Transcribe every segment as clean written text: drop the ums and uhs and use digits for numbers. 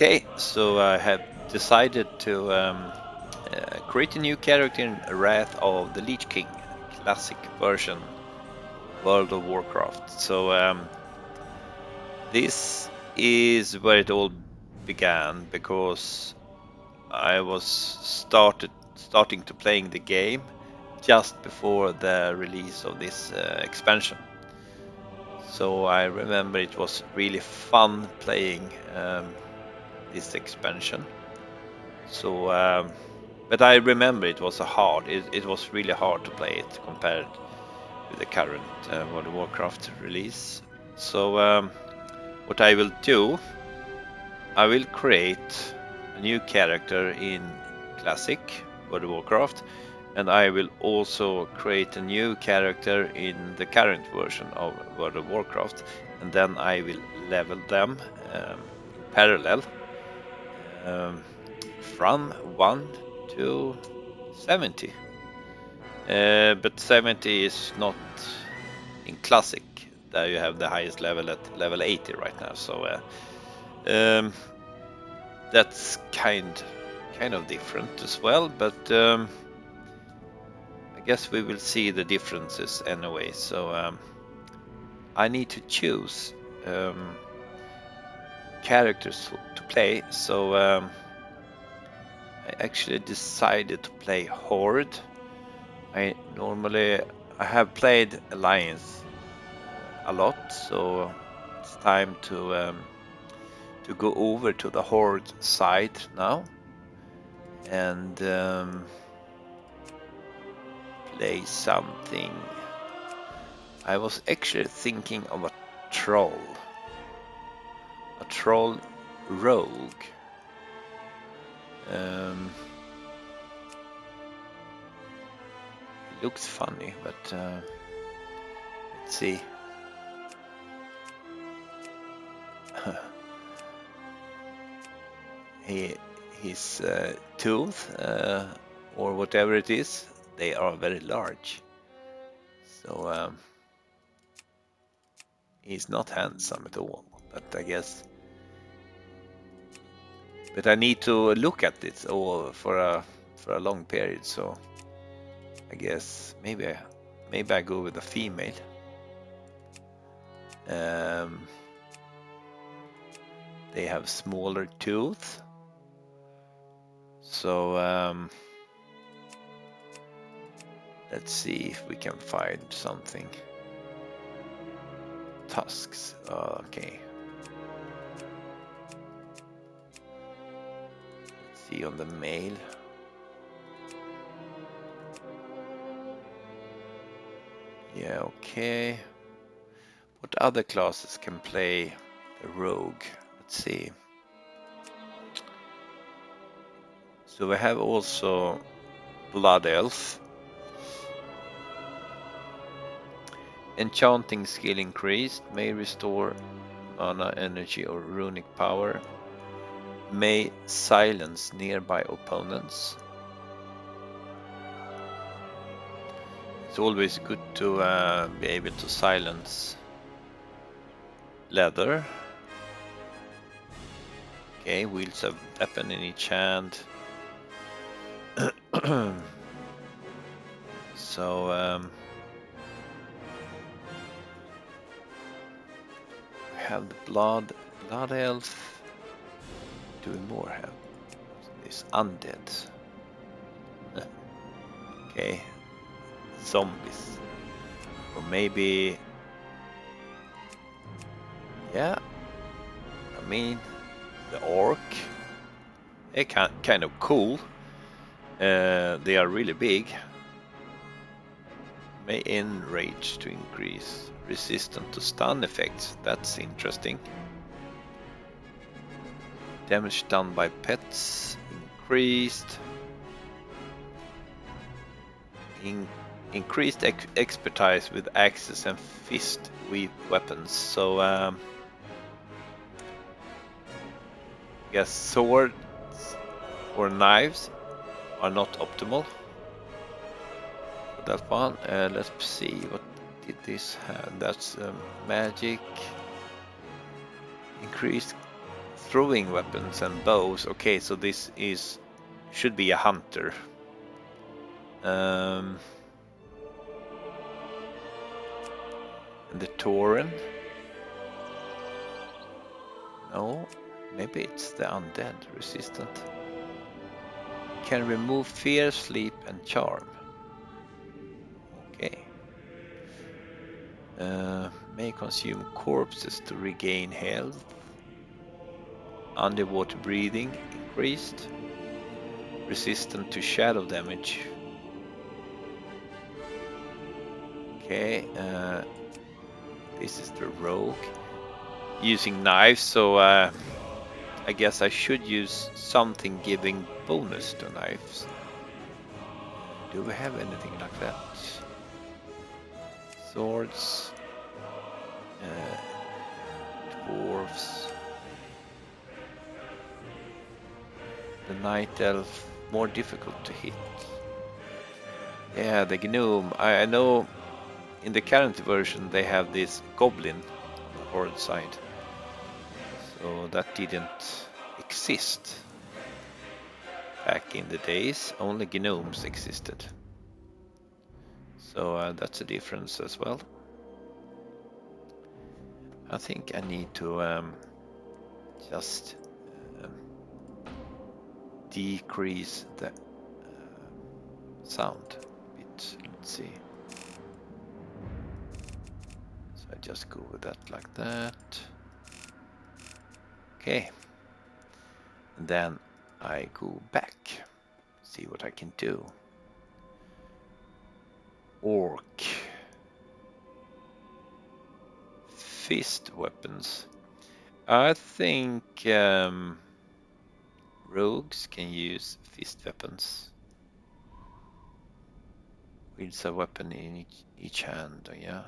Okay, so I have decided to create a new character in Wrath of the Lich King Classic version World of Warcraft. So this is where it all began because I was starting to playing the game just before the release of this expansion. So I remember it was really fun playing this expansion. So, but I remember it was it was really hard to play it compared with the current World of Warcraft release. So, what I will do, I will create a new character in Classic World of Warcraft, and I will also create a new character in the current version of World of Warcraft, and then I will level them in parallel. From 1 to 70. But 70 is not in Classic. There you have the highest level at level 80 right now. So that's kind of different as well. But I guess we will see the differences anyway. So I need to choose characters to play. So I actually decided to play Horde. I have played Alliance a lot, so it's time to go over to the Horde side now and play something. I was actually thinking of a troll rogue. It looks funny, but let's see. His tooth or whatever it is, they are very large. So he's not handsome at all, but I guess. But I need to look at it all for a long period, so I guess maybe I go with a female. They have smaller tooth, so let's see if we can find something. Tusks, okay. Let's see on the male. Yeah, okay. What other classes can play a rogue? Let's see. So we have also Blood Elf. Enchanting skill increased, may restore mana, energy or runic power. May silence nearby opponents. It's always good to be able to silence leather. Okay, wields a weapon in each hand. So we have the blood elf. Do we more have this undead? Okay, zombies, or maybe, yeah. I mean, the orc. They're kind of cool. They are really big. May enrage to increase resistance to stun effects. That's interesting. Damage done by pets increased. Increased expertise with axes and fist weapons. So I guess swords or knives are not optimal for that one. Let's see, what did this have? That's magic. Increased throwing weapons and bows. Okay, so this should be a hunter. And the Tauren. No, maybe it's the undead resistant. Can remove fear, sleep, and charm. Okay. May consume corpses to regain health. Underwater breathing increased. Resistant to shadow damage. Okay. This is the rogue. Using knives, so I guess I should use something giving bonus to knives. Do we have anything like that? Swords. Dwarves. The night elf, more difficult to hit. Yeah, the gnome. I know in the current version they have this goblin on the horde side. So that didn't exist back in the days. Only gnomes existed. So that's a difference as well. I think I need to just decrease the sound a bit. Let's see. So I just go with that like that. Okay. And then I go back. See what I can do. Orc. Fist weapons. I think rogues can use fist weapons. Wields a weapon in each hand, yeah.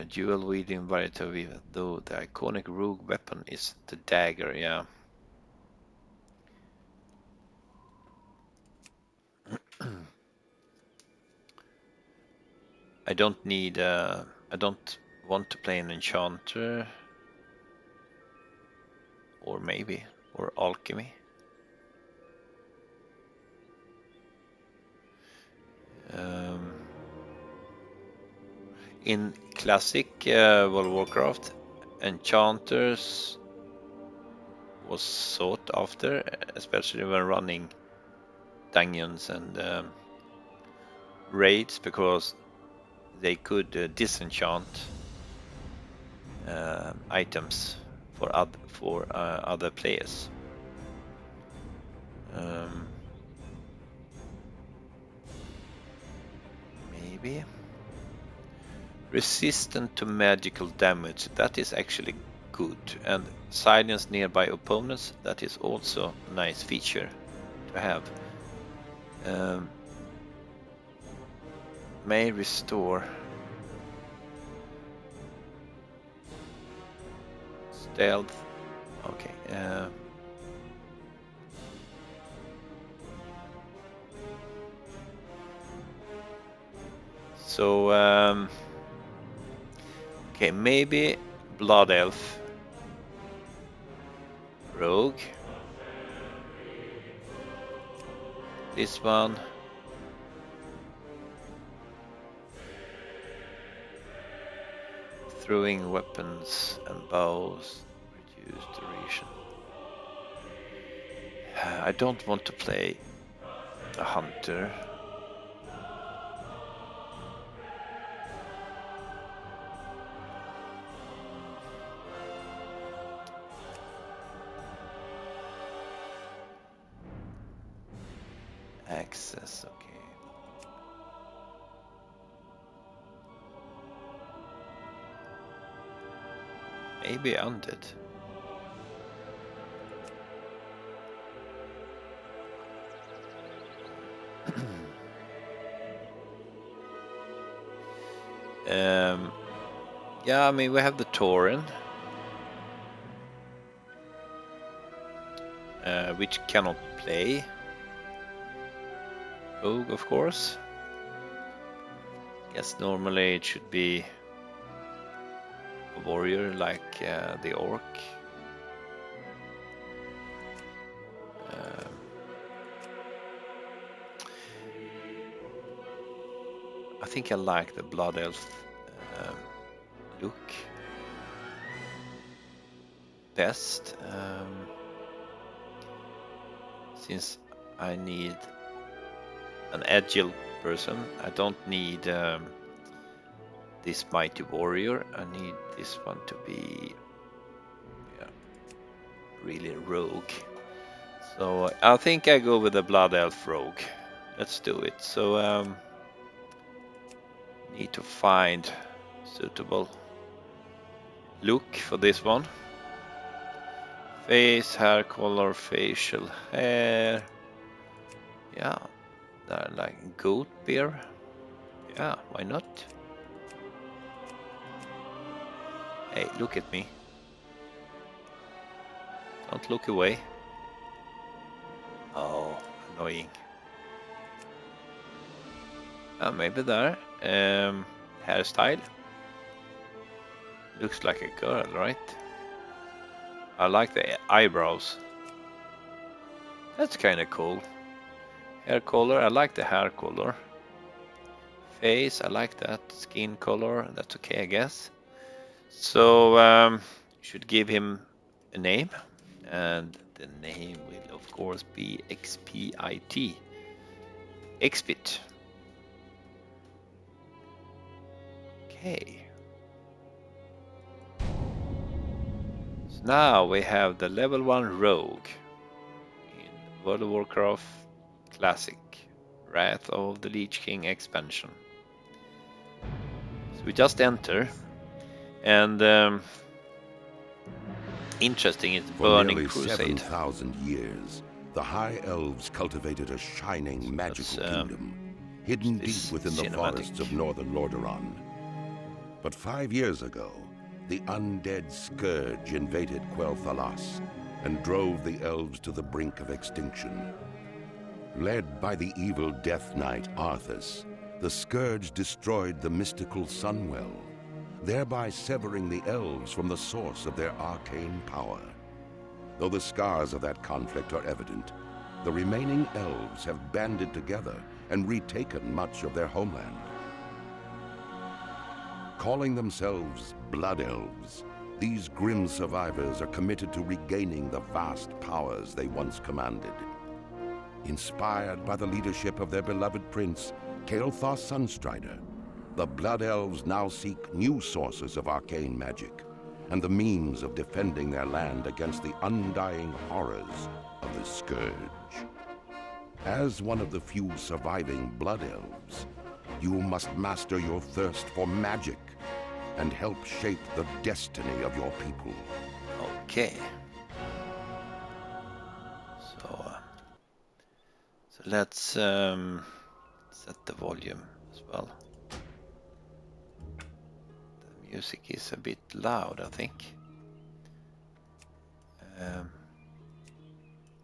Dual wielding variety, though the iconic rogue weapon is the dagger, yeah. I don't need, I don't want to play an enchanter. Or maybe, or alchemy. In classic World of Warcraft, enchanters was sought after, especially when running dungeons and raids, because they could disenchant items for other players. Maybe resistant to magical damage, that is actually good, and silence nearby opponents, that is also a nice feature to have. May restore stealth. Okay. So okay, maybe Blood Elf, Rogue, this one, throwing weapons and bows, reduce duration. I don't want to play a hunter. Access, okay. Maybe undead. Yeah, I mean, we have the Tauren, which cannot play. Rogue, of course. Guess normally it should be a warrior like the orc. I think I like the blood elf look best, since I need an agile person. I don't need this mighty warrior. I need this one to be really rogue. So I think I go with the blood elf rogue. Let's do it. So need to find suitable look for this one. Face, hair color, facial hair. Yeah, they're like goat beard. Yeah, why not? Hey, look at me. Don't look away. Oh, annoying. Maybe there. Hairstyle. Looks like a girl, right? I like the eyebrows. That's kind of cool. Hair color, I like the hair color. Face, I like that. Skin color, that's okay, I guess. So should give him a name, and the name will of course be XPIT. Xpit. Okay. So now we have the level 1 rogue in World of Warcraft Classic, Wrath of the Lich King expansion. So we just enter, and interesting is Burning Crusade. For nearly 7,000 years, the High Elves cultivated a shining, magical kingdom, hidden deep within the forests of northern Lordaeron. But 5 years ago, the undead Scourge invaded Quel'Thalas and drove the elves to the brink of extinction. Led by the evil Death Knight Arthas, the Scourge destroyed the mystical Sunwell, thereby severing the elves from the source of their arcane power. Though the scars of that conflict are evident, the remaining elves have banded together and retaken much of their homeland. Calling themselves Blood Elves, these grim survivors are committed to regaining the vast powers they once commanded. Inspired by the leadership of their beloved prince, Kael'thas Sunstrider, the Blood Elves now seek new sources of arcane magic and the means of defending their land against the undying horrors of the Scourge. As one of the few surviving Blood Elves, you must master your thirst for magic and help shape the destiny of your people. Okay. So let's set the volume as well. The music is a bit loud, I think.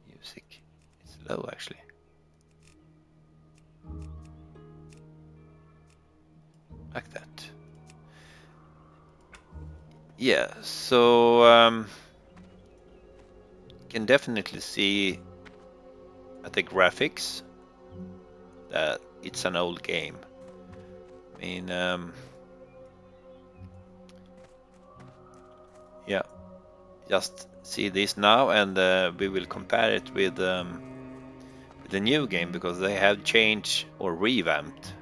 Music is low, actually. Like that. Yeah, so you can definitely see at the graphics that it's an old game. I mean, yeah, just see this now, and we will compare it with the new game, because they have changed or revamped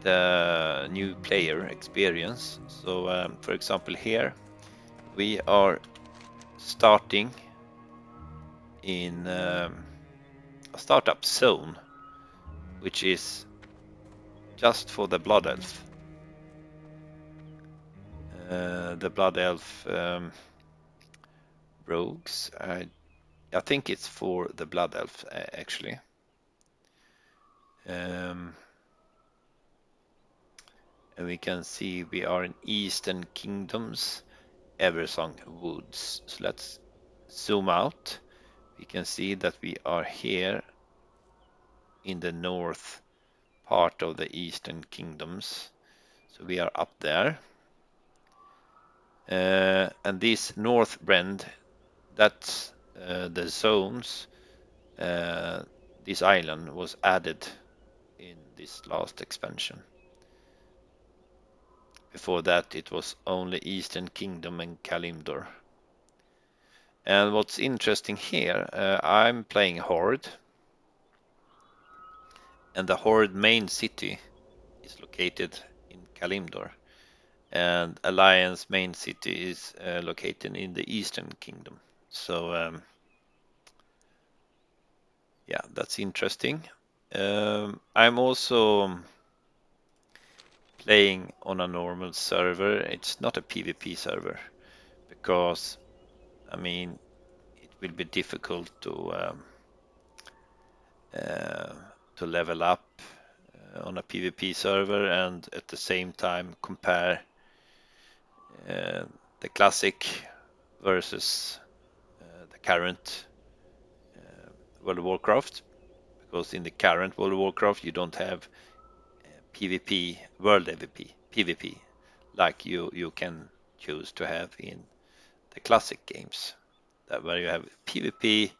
the new player experience. So for example, here we are starting in a startup zone, which is just for the Blood Elf. The Blood Elf rogues, I think it's for the Blood Elf actually. And we can see we are in Eastern Kingdoms, Eversong Woods. So let's zoom out. We can see that we are here in the north part of the Eastern Kingdoms. So we are up there. And this North Brand, that's the zones. This island was added in this last expansion. Before that, it was only Eastern Kingdom and Kalimdor. And what's interesting here, I'm playing Horde, and the Horde main city is located in Kalimdor, and Alliance main city is located in the Eastern Kingdom. So yeah, that's interesting. I'm also playing on a normal server. It's not a PvP server because, I mean, it will be difficult to level up on a PvP server and at the same time compare the classic versus the current World of Warcraft, because in the current World of Warcraft you don't have PvP, World PvP, like you can choose to have in the classic games, that where you have PvP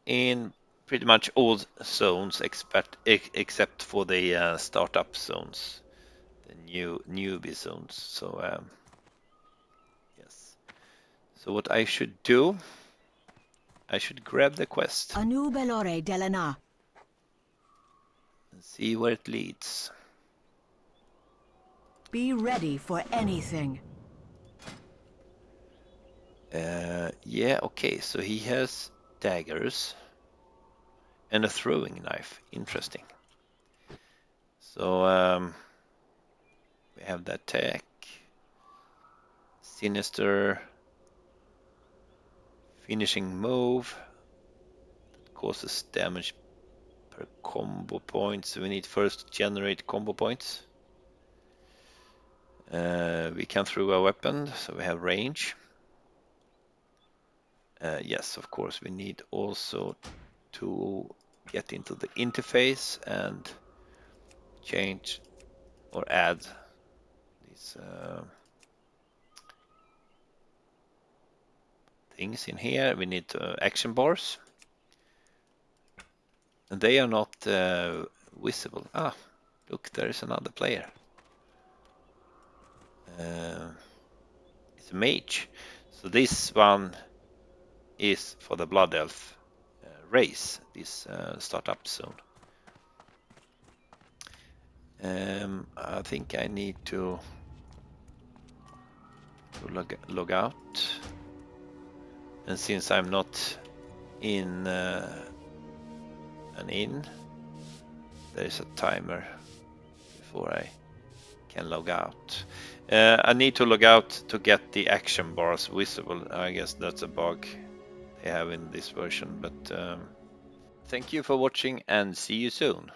in pretty much all zones except for the startup zones, the newbie zones. So yes. So what I should do, I should grab the quest Anu Belore Delana. and see where it leads. Be ready for anything. Yeah, okay, so he has daggers and a throwing knife. Interesting. So we have the attack, sinister, finishing move that causes damage per combo point. So we need first to generate combo points. We can throw a weapon, so we have range. Yes, of course, we need also to get into the interface and change or add these things in here. We need action bars, and they are not visible. Ah, look, there is another player. It's a mage. So this one is for the Blood Elf race, this startup zone. I think I need to log out. And since I'm not in an inn, there is a timer before I can log out. I need to log out to get the action bars visible. I guess that's a bug they have in this version, but thank you for watching and see you soon.